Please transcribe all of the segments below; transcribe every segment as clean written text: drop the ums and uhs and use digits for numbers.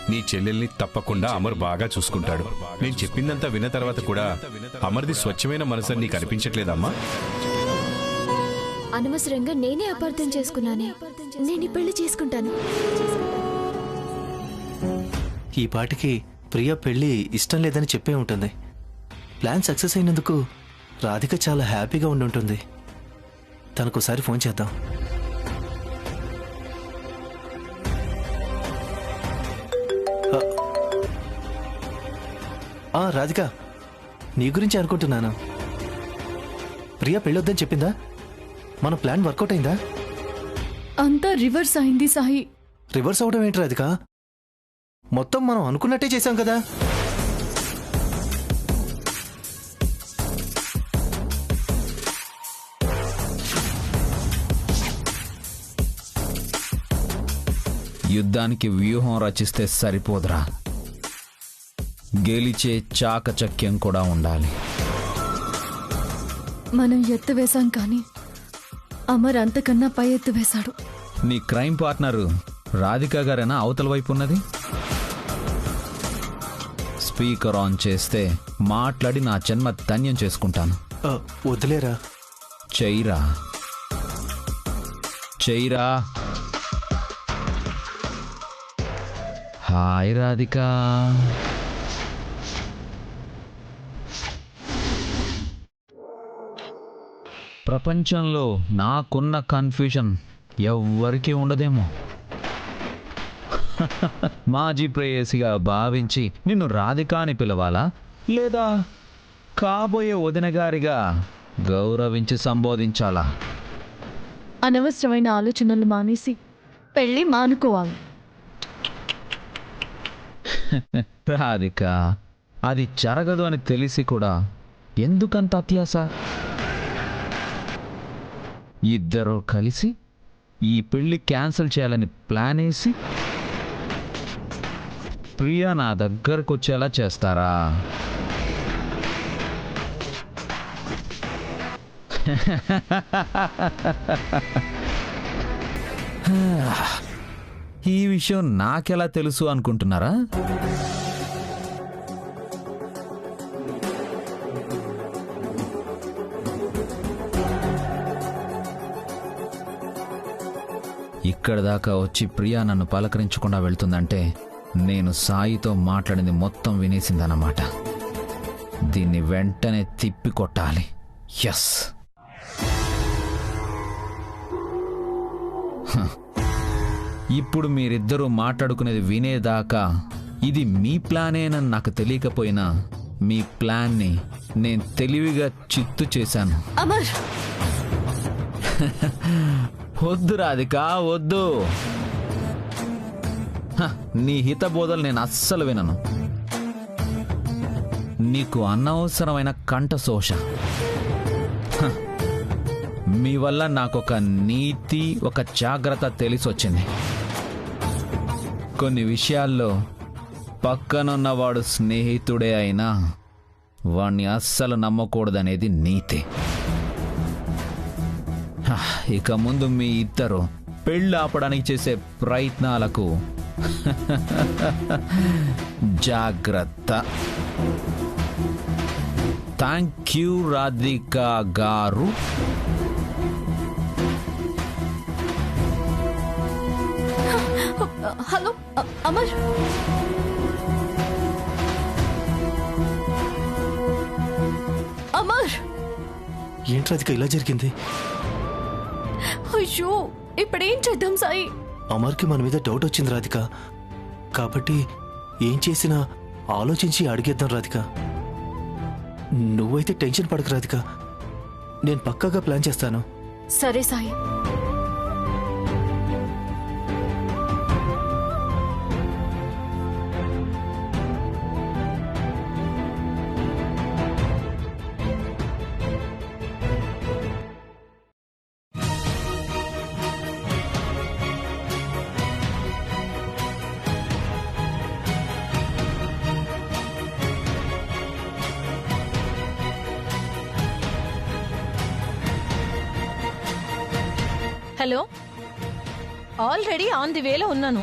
నీ చెల్లెల్ని తప్పకుండా అమర్ బాగా చూసుకుంటాడు. నేను చెప్పిందంతా విన్న తర్వాత కూడా అమర్ది స్వచ్ఛమైన మనసు నీకు అనిపించట్లేదమ్మా? అనవసరంగా నేనే అపార్థం చేసుకున్నానే. నేను పెళ్లి చేసుకుంటాను. ఈ పాటికి ప్రియ పెళ్లి ఇష్టం లేదని చెప్పే ఉంటుంది. ప్లాన్ సక్సెస్ అయినందుకు రాధిక చాలా హ్యాపీగా ఉండి ఉంటుంది. తనకోసారి ఫోన్ చేద్దాం. రాధిక, నీ గురించి అనుకుంటున్నాను. ప్రియ పెళ్ళొద్దని చెప్పిందా? మన ప్లాన్ వర్కౌట్ అయిందా? అంతా రివర్స్ అయింది సాయి. రివర్స్ అవడం ఏంటి రాధిక? మొత్తం మనం అనుకున్నట్టే చేశాం కదా. యుద్ధానికి వ్యూహం రచిస్తే సరిపోదురా, గెలిచే చాకచక్యం కూడా ఉండాలి. మనం ఎత్తు వేశాం కానీ అమర్ అంతకన్నా పై ఎత్తు వేశాడు. నీ క్రైమ్ పార్ట్నరు రాధిక గారేనా అవతల వైపు ఉన్నది? స్పీకర్ ఆన్ చేస్తే మాట్లాడి నా జన్మ ధన్యం చేసుకుంటాను. వదిలేరా. చెయ్యిరా, చెయ్యిరా. హాయ్ రాధిక. ప్రపంచంలో నాకున్న కన్ఫ్యూజన్ ఎవ్వరికీ ఉండదేమో. మాజీ ప్రేయసిగా భావించి నిన్ను రాధిక అని పిలవాలా, లేదా కాబోయే వదిన గారిగా గౌరవించి సంబోధించాలా? అనవసరమైన ఆలోచనలు మానేసి పెళ్లి మానుకోవాలి. రాధిక, అది జరగదు అని తెలిసి కూడా ఎందుకంత అత్యాస? ఇద్దరు కలిసి ఈ పెళ్లి క్యాన్సిల్ చేయాలని ప్లాన్ వేసి ప్రియా నా దగ్గరకు వచ్చేలా చేస్తారా? ఈ విషయం నాకెలా తెలుసు అనుకుంటున్నారా? ఇక్కడ దాకా వచ్చి ప్రియా నన్ను పలకరించకుండా వెళ్తుందంటే నేను సాయితో మాట్లాడింది మొత్తం వినేసిందన్నమాట. దీన్ని వెంటనే తిప్పి కొట్టాలి. ఎస్. ఇప్పుడు మీరిద్దరూ మాట్లాడుకునేది వినేదాకా ఇది మీ ప్లానేనని నాకు తెలియకపోయినా మీ ప్లాన్ని నేను తెలివిగా చిత్తు చేశాను. అమర్, వద్దు రాధిక, వద్దు. నీ హితబోధలు నేను అస్సలు వినను. నీకు అనవసరమైన కంఠశోష. మీ వల్ల నాకొక నీతి, ఒక జాగ్రత్త తెలిసొచ్చింది. కొన్ని విషయాల్లో పక్కనున్నవాడు స్నేహితుడే అయినా వాణ్ణి అస్సలు నమ్మకూడదనేది నీతి. ఇక ముందు మీ ఇద్దరు పెళ్ళి ఆపడానికి చేసే ప్రయత్నాలకు జాగ్రత్త. థ్యాంక్ యూ రాధిక గారు. హలో అమర్. అమర్, ఏంటి రాధిక ఇలా జరిగింది? అయ్యో, ఇప్పుడేం చేద్దాం సాయి? అమర్కి మన మీద డౌట్ వచ్చింది రాధిక. కాబట్టి ఏం చేసినా ఆలోచించి అడిగేద్దాం రాధిక. నువ్వైతే టెన్షన్ పడకు రాధిక, నేను పక్కాగా ప్లాన్ చేస్తాను. సరే Sai. Hello, already on the వేలో ఉన్నాను.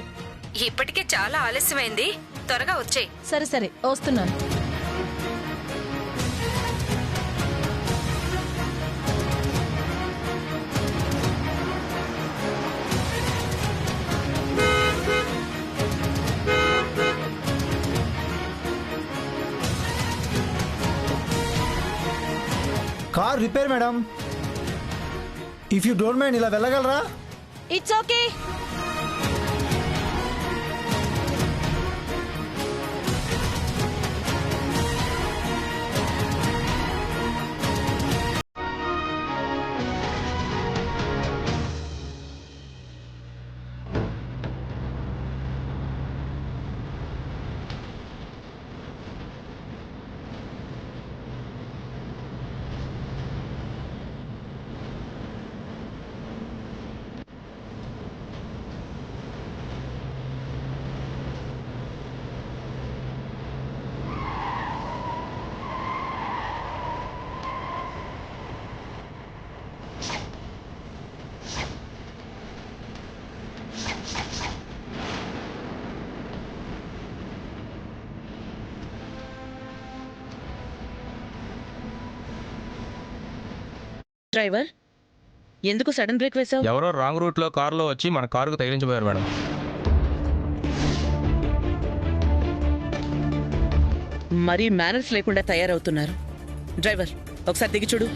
ఇప్పటికే చాలా ఆలస్యమైంది, త్వరగా వచ్చేయ్. సరే సరే వస్తున్నాను. Car repair madam. If you don't mind ఇలా వెళ్ళగలరా? It's okay. డ్రైవర్, ఎందుకు సడన్ బ్రేక్ వేసావు? ఎవరో రాంగ్ రూట్లో కారులో వచ్చి మన కారుకు తగిలించిపోయారు మేడం. మరీ మేనర్స్ లేకుండా తయారవుతున్నారు. డ్రైవర్, ఒకసారి దిగి చూడు.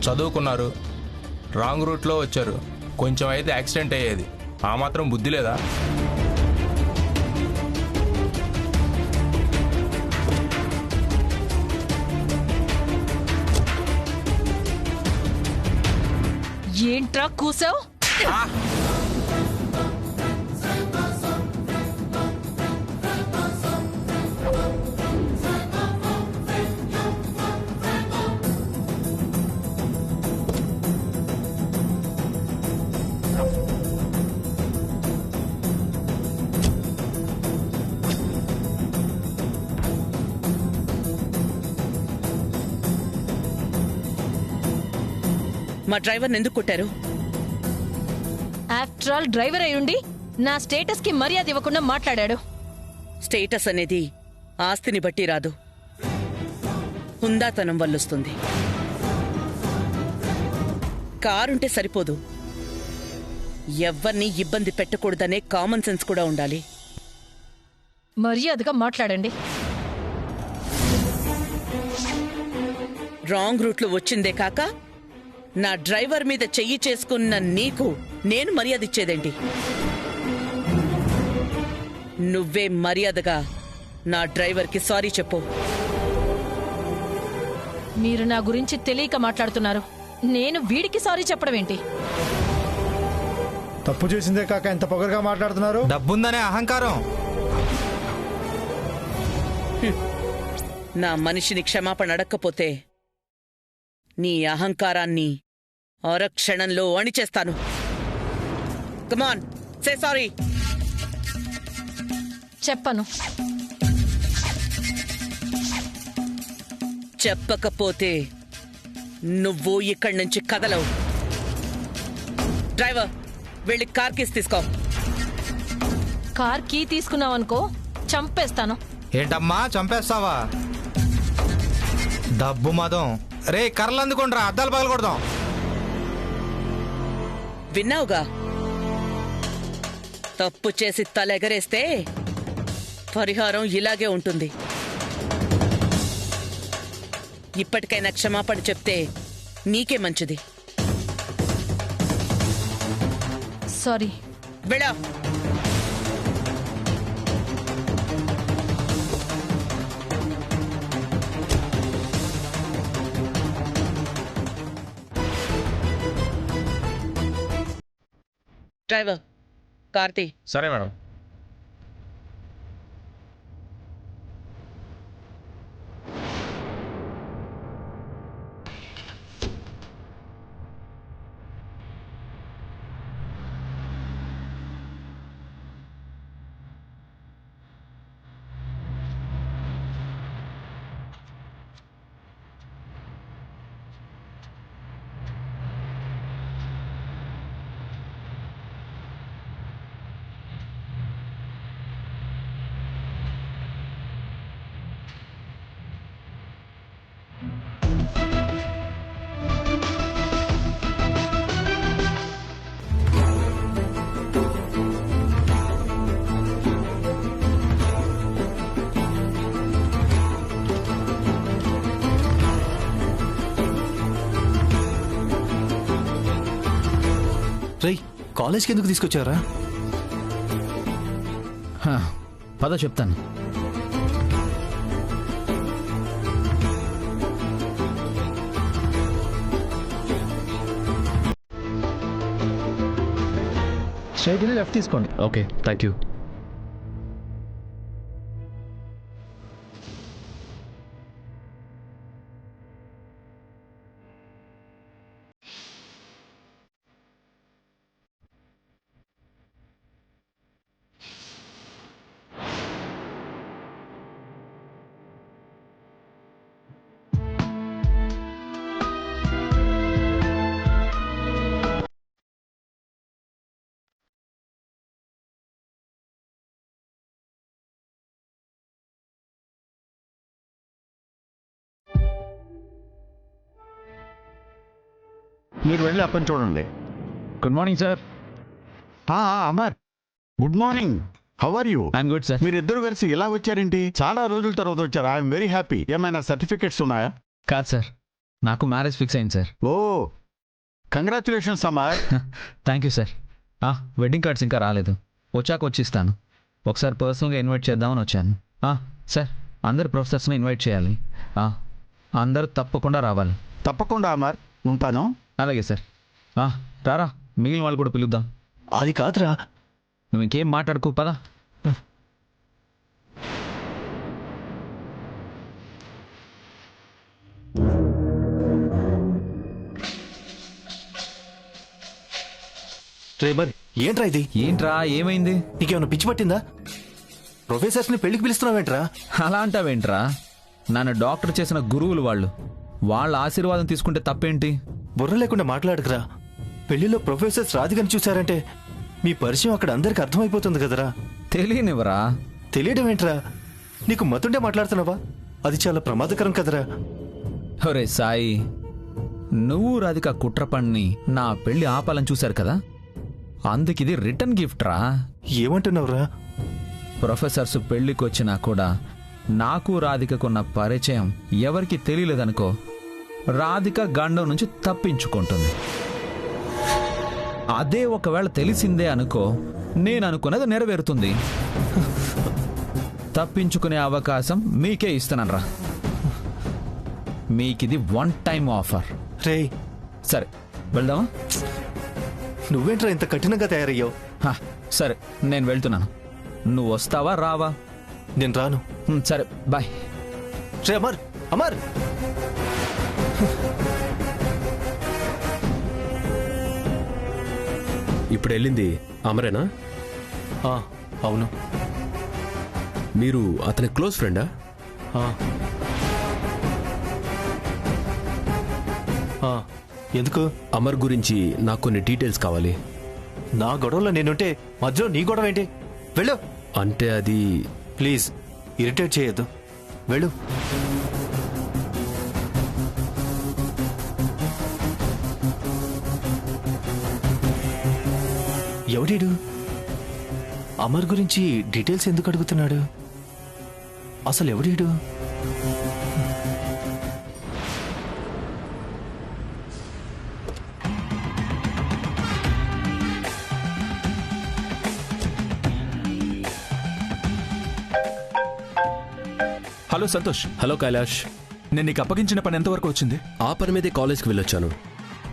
చదువుకున్నారు, రాంగ్ రూట్లో వచ్చారు. కొంచెం అయితే యాక్సిడెంట్ అయ్యేది. ఆ మాత్రం బుద్ధి లేదా? ఏంట్రా కూసావు? మా డ్రైవర్ని ఎందుకు కొట్టారు? ఆఫ్టర్ ఆల్ డ్రైవర్ అయ్యుండి నా స్టేటస్ కి మర్యాద ఇవ్వకుండా మాట్లాడాడు. స్టేటస్ అనేది ఆస్తిని బట్టి రాదు, హుందాతనం వల్లొస్తుంది. కారుంటే సరిపోదు, ఎవ్వరిని ఇబ్బంది పెట్టకూడదనే కామన్ సెన్స్ కూడా ఉండాలి. మర్యాదగా మాట్లాడండి. రాంగ్ రూట్లో వచ్చిందే కాక నా డ్రైవర్ మీద చెయ్యి చేసుకున్న నీకు నేను మర్యాద ఇచ్చేదేంటి? నువ్వే మర్యాదగా నా డ్రైవర్కి సారీ చెప్పు. మీరు నా గురించి తెలియక మాట్లాడుతున్నారు. నేను వీడికి సారీ చెప్పడం ఏంటి? తప్పు చేసిందే కాక ఎంత పొగరుగా మాట్లాడుతున్నారు. డబ్బుందనే అహంకారం. నా మనిషిని క్షమాపణ అడక్కపోతే నీ అహంకారాన్ని అరక్షణంలో అణిచేస్తాను. కమాన్, సే సారీ. చెప్పను. చెప్పకపోతే నువ్వు ఇక్కడి నుంచి కదలవు. డ్రైవర్, వెళ్ళి కార్ కీస్ తీసుకో. కార్ కీ తీసుకున్నావనుకో చంపేస్తాను. ఏంటమ్మా చంపేస్తావా? డబ్బు మదం. రే కర్రలు అందుకుండ్రా, అద్దాలు పగలకూడదాం. విన్నావుగా, తప్పు చేసి తలెగరేస్తే పరిహారం ఇలాగే ఉంటుంది. ఇప్పటికైనా క్షమాపణ చెప్తే నీకే మంచిది. సారీ. వెళ్ళా. డ్రైవర్, కార్తీ. సరే మేడం. కాలేజ్కి ఎందుకు తీసుకొచ్చారా? హా, పద చెప్తాను. స్ట్రైట్ వెళ్ళి లెఫ్ట్ తీసుకోండి. Okay, thank you. మీరు వెళ్ళి అప్పని చూడండి. Good morning sir. Amar, good morning. How are you? I'm good sir. మీరిద్దరు కలిసి ఇలా వచ్చారేంటి? చాలా రోజుల తర్వాత వచ్చారు. I'm very happy. ఏమైనా సర్టిఫికెట్స్ ఉన్నాయా? కాదు సార్, నాకు మ్యారేజ్ ఫిక్స్ అయింది సార్. Oh, congratulations Amar. Thank you sir. Wedding cards ఇంకా రాలేదు, వచ్చాక వచ్చిస్తాను. ఒకసారి పర్సనల్గా ఇన్వైట్ చేద్దామని వచ్చాను. సార్, అందరు ప్రొఫెసర్స్ని ఇన్వైట్ చేయాలి. అందరూ తప్పకుండా రావాలి. తప్పకుండా అమర్, ఉంటాను. అలాగే సార్. రారా, మిగిలిన వాళ్ళు కూడా పిలుద్దాం. అది కాదురా. నువ్వు ఇంకేం మాట్లాడుకో, పదా. రే మరి ఏంట్రా ఇది? ఏంట్రా, ఏమైంది? నీకేమైనా పిచ్చి పట్టిందా? ప్రొఫెసర్స్ని పెళ్లికి పిలుస్తున్నావేంట్రా? అలా అంటావేంట్రా? నన్ను డాక్టర్ చేసిన గురువులు వాళ్ళు, వాళ్ళ ఆశీర్వాదం తీసుకుంటే తప్పేంటి? బుర్ర లేకుండా మాట్లాడకురా. పెళ్లిలో ప్రొఫెసర్స్ రాధికని చూశారంటే మీ పరిచయం అక్కడ అందరికి అర్థమైపోతుంది కదరా. తెలియనివరా? తెలియడం ఏంట్రా? నీకు మతుండే మాట్లాడుతున్నావా? అది చాలా ప్రమాదకరం కదరా. ఒరే సాయి, నువ్వు రాధిక కుట్ర పన్ని నా పెళ్లి ఆపాలని చూశారు కదా, అందుకిది రిటర్న్ గిఫ్ట్ రా. ఏమంటున్నావురా? ప్రొఫెసర్స్ పెళ్లికి వచ్చినా కూడా నాకు రాధికకున్న పరిచయం ఎవరికి తెలియలేదనుకో, రాధిక గండం నుంచి తప్పించుకుంటుంది. అదే ఒకవేళ తెలిసిందే అనుకో, నేను అనుకున్నది నెరవేరుతుంది. తప్పించుకునే అవకాశం మీకే ఇస్తున్నాను రా. మీకిది వన్ టైం ఆఫర్. రే, సరే వెళ్దామా? నువ్వేంట్రా ఇంత కఠినంగా తయారయ్యావు? సరే, నేను వెళ్తున్నాను. నువ్వు వస్తావా రావా? నేను రాను. సరే, బాయ్. రే అమర్, అమర్! ఇప్పుడు వెళ్ళింది అమరేనా? అవును. మీరు అతని క్లోజ్ ఫ్రెండా? ఎందుకు? అమర్ గురించి నాకు కొన్ని డీటెయిల్స్ కావాలి. నా గొడవలో నేనుంటే మధ్యలో నీ గొడవ ఏంటి? వెళ్ళు. అంటే అది... ప్లీజ్ ఇరిటేట్ చేయొద్దు, వెళ్ళు. ఎవడీడు? అమర్ గురించి డీటెయిల్స్ ఎందుకు అడుగుతున్నాడు? అసలు ఎవడీడు? హలో సంతోష్. హలో కైలాష్. నేను నీకు అప్పగించిన పని ఎంతవరకు వచ్చింది? ఆ పని మీదే కాలేజ్కి వెళ్ళొచ్చాను.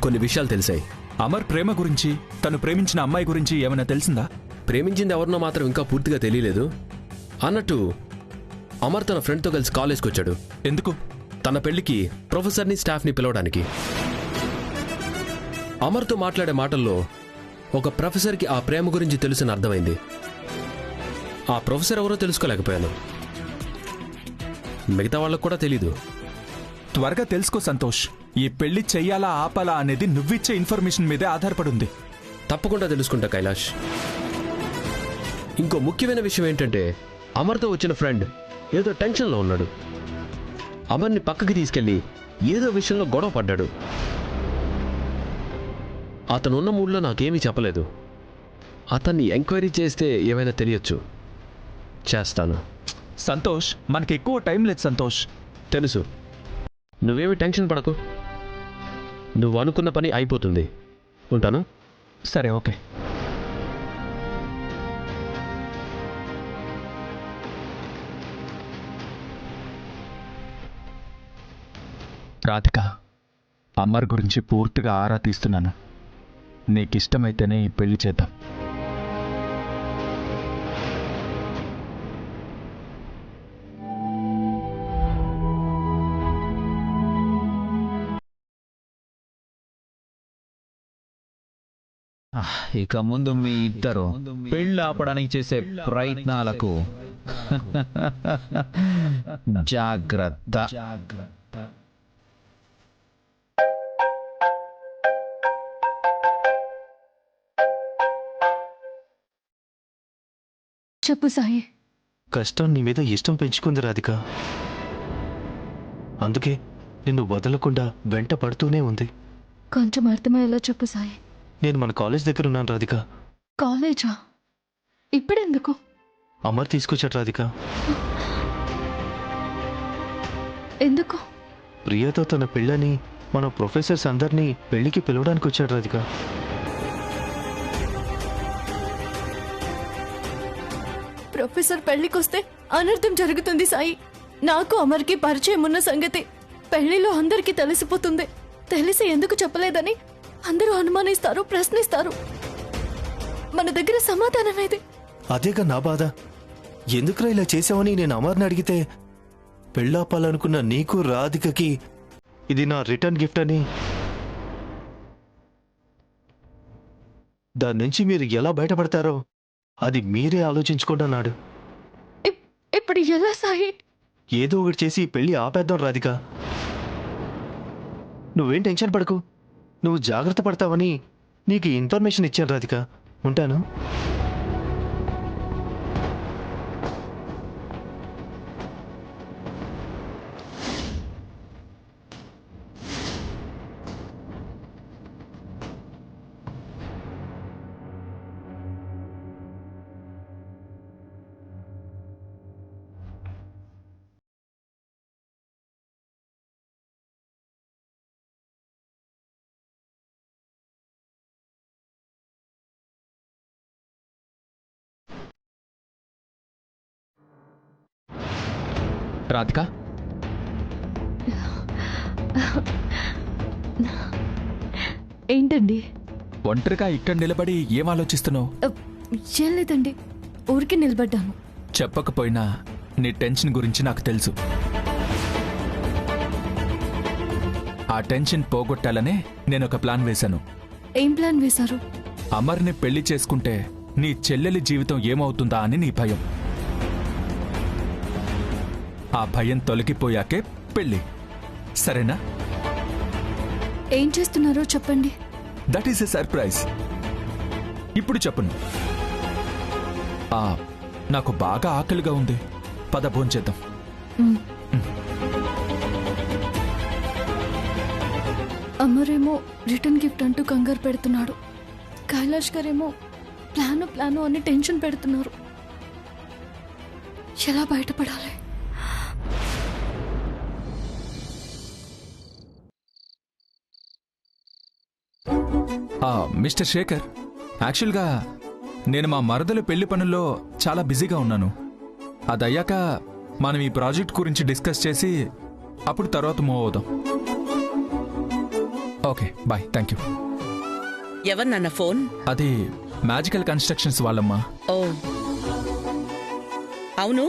కొన్ని విషయాలు తెలిసాయి. అమర్ ప్రేమ గురించి, తను ప్రేమించిన అమ్మాయి గురించి ఏమైనా తెలిసిందా? ప్రేమించింది ఎవరినో మాత్రం ఇంకా పూర్తిగా తెలియలేదు. అన్నట్టు అమర్ తన ఫ్రెండ్తో కలిసి కాలేజ్కి వచ్చాడు. ఎందుకు? తన పెళ్లికి ప్రొఫెసర్ని స్టాఫ్ని పిలవడానికి. అమర్తో మాట్లాడే మాటల్లో ఒక ప్రొఫెసర్కి ఆ ప్రేమ గురించి తెలుసని అర్థమైంది. ఆ ప్రొఫెసర్ ఎవరో తెలుసుకోలేకపోయాను. మిగతా వాళ్ళకు కూడా తెలీదు. త్వరగా తెలుసుకో సంతోష్. ఈ పెళ్లి చెయ్యాలా ఆపాలా అనేది నువ్విచ్చే ఇన్ఫర్మేషన్ మీదే ఆధారపడుంది. తప్పకుండా తెలుసుకుంటా కైలాష్. ఇంకో ముఖ్యమైన విషయం ఏంటంటే, అమర్తో వచ్చిన ఫ్రెండ్ ఏదో టెన్షన్లో ఉన్నాడు. అమర్ని పక్కకి తీసుకెళ్ళి ఏదో విషయంలో గొడవ పడ్డాడు. అతను ఉన్న మూడ్లో నాకేమీ చెప్పలేదు. అతన్ని ఎంక్వైరీ చేస్తే ఏమైనా తెలియచ్చు. చేస్తాను. సంతోష్, మనకి ఎక్కువ టైం లేదు సంతోష్. తెలుసు. నువ్వేమి టెన్షన్ పడకు. నువ్వు అనుకున్న పని అయిపోతుంది. ఉంటాను. సరే, ఓకే. రాధిక, అమర్ గురించి పూర్తిగా ఆరా తీస్తున్నాను. నీకిష్టమైతేనే ఈ పెళ్లి చేద్దాం. ఇక ముందు మీ ఇద్దరు పెళ్ళి ఆపడానికి చేసే ప్రయత్నాలకు జాగ్రత్త. చెప్పు సాయి. కష్టం నీ మీద ఇష్టం పెంచుకుంది రాధిక. అందుకే నిన్ను వదలకుండా వెంట పడుతూనే ఉంది. కొంచెం అర్థమయ్యేలా చెప్పు సాయి. నేను మన కాలేజ్ దగ్గర ఉన్నాను రాధిక. కాలేజా? ఇప్పుడెందుకు? అమర్ తీసుకొచ్చాడు రాధిక. ఎందుకు? ప్రియతో తన పెళ్ళని మన ప్రొఫెసర్స్ అందరినీ పెళ్లికి పిలవడానికి వచ్చాడు రాధిక. ప్రొఫెసర్ పెళ్లికొస్తే అనర్థం జరుగుతుంది సాయి. నాకు అమర్కి పరిచయం ఉన్న సంగతి పెళ్లిలో అందరికీ తెలిసిపోతుంది. తెలిసి ఎందుకు చెప్పలేదని అందరూ అనుమానిస్తారు, ప్రశ్నిస్తారు. మన దగ్గర సమాధానం ఏది? అదేగా నా బాధ. ఎందుకురా ఇలా చేసావని నేను అమర్ని అడిగితే పెళ్ళాపాలనుకున్న నీకు రాధికకి ఇది నా రిటర్న్ గిఫ్ట్ అని. దాని నుంచి మీరు ఎలా బయటపడతారో అది మీరే ఆలోచించుకోండి. ఇప్పుడు ఎలా సాయి? ఏదో ఒకటి చేసి ఈ పెళ్లి ఆపేద్దాం రాధిక. నువ్వేం టెన్షన్ పడకు. నువ్వు జాగ్రత్త పడతావని నీకు ఇన్ఫర్మేషన్ ఇచ్చాను రాధిక. ఉంటాను. రాధిక, ఏంటండి ఒంటరిగా ఇక్కడ నిలబడి ఏం ఆలోచిస్తున్నావు? ఏం లేదండి, ఊరికి నిలబడ్డాను. చెప్పకపోయినా నీ టెన్షన్ గురించి నాకు తెలుసు. ఆ టెన్షన్ పోగొట్టాలనే నేను ఒక ప్లాన్ వేశాను. ఏం ప్లాన్ వేశారు? అమర్ని పెళ్లి చేసుకుంటే నీ చెల్లెలి జీవితం ఏమవుతుందా అని నీ భయం. ఆ భయం తొలగిపోయాకే పెళ్లి, సరేనా? ఏం చేస్తున్నారో చెప్పండి. That is a surprise. ఇప్పుడు చెప్పను. నాకు బాగా ఆకలిగా ఉంది, పద భోంచేద్దాం. అమరేమో రిటర్న్ గిఫ్ట్ అంటూ కంగారు పెడుతున్నాడు. కైలాష్ గారేమో ప్లాను అని టెన్షన్ పెడుతున్నారు. ఎలా బయటపడాలి? మిస్టర్ శేఖర్, యాక్చువల్గా నేను మా మరదల పెళ్లి పనుల్లో చాలా బిజీగా ఉన్నాను. అదయ్యాక మనం ఈ ప్రాజెక్ట్ గురించి డిస్కస్ చేసి అప్పుడు తర్వాత మూవ్ అవుదాం. Okay, bye. Thank you. ఎవరినన్న ఫోన్? అది మ్యాజికల్ కన్స్ట్రక్షన్స్ వాళ్ళమ్మా. ఓ అవును,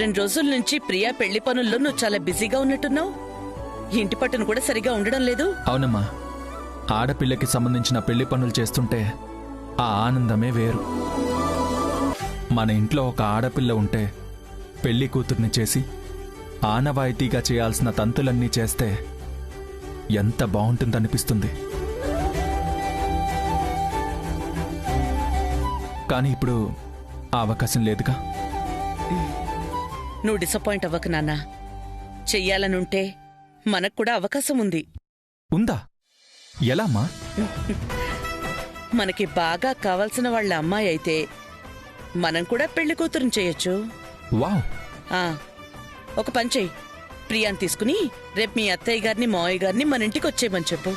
2 రోజుల నుంచి ప్రియా పెళ్లి పనుల్లో నువ్వు చాలా బిజీగా ఉన్నట్టున్నావు. ఇంటి పట్టును కూడా సరిగా ఉండడం లేదు. అవునమ్మా, ఆడపిల్లకి సంబంధించిన పెళ్లి పనులు చేస్తుంటే ఆ ఆనందమే వేరు. మన ఇంట్లో ఒక ఆడపిల్ల ఉంటే పెళ్లి కూతుర్ని చేసి ఆనవాయితీగా చేయాల్సిన తంతులన్నీ చేస్తే ఎంత బాగుంటుందనిపిస్తుంది. కానీ ఇప్పుడు ఆ అవకాశం లేదుగా. నువ్వు డిసప్పాయింట్ అవ్వకు నాన్న. చెయ్యాలనుంటే మనకు కూడా అవకాశం ఉంది. ఉందా? ఎలా అమ్మా? మనకి బాగా కావాల్సిన వాళ్ళ అమ్మాయి అయితే మనం కూడా పెళ్లి కూతురుని చేయొచ్చు. వావ్. ఒక పని చెయ్యి, ప్రియాని తీసుకుని రేపు మీ అత్తయ్య గారిని మావయ్య గారిని మన ఇంటికి వచ్చేయమని చెప్పు.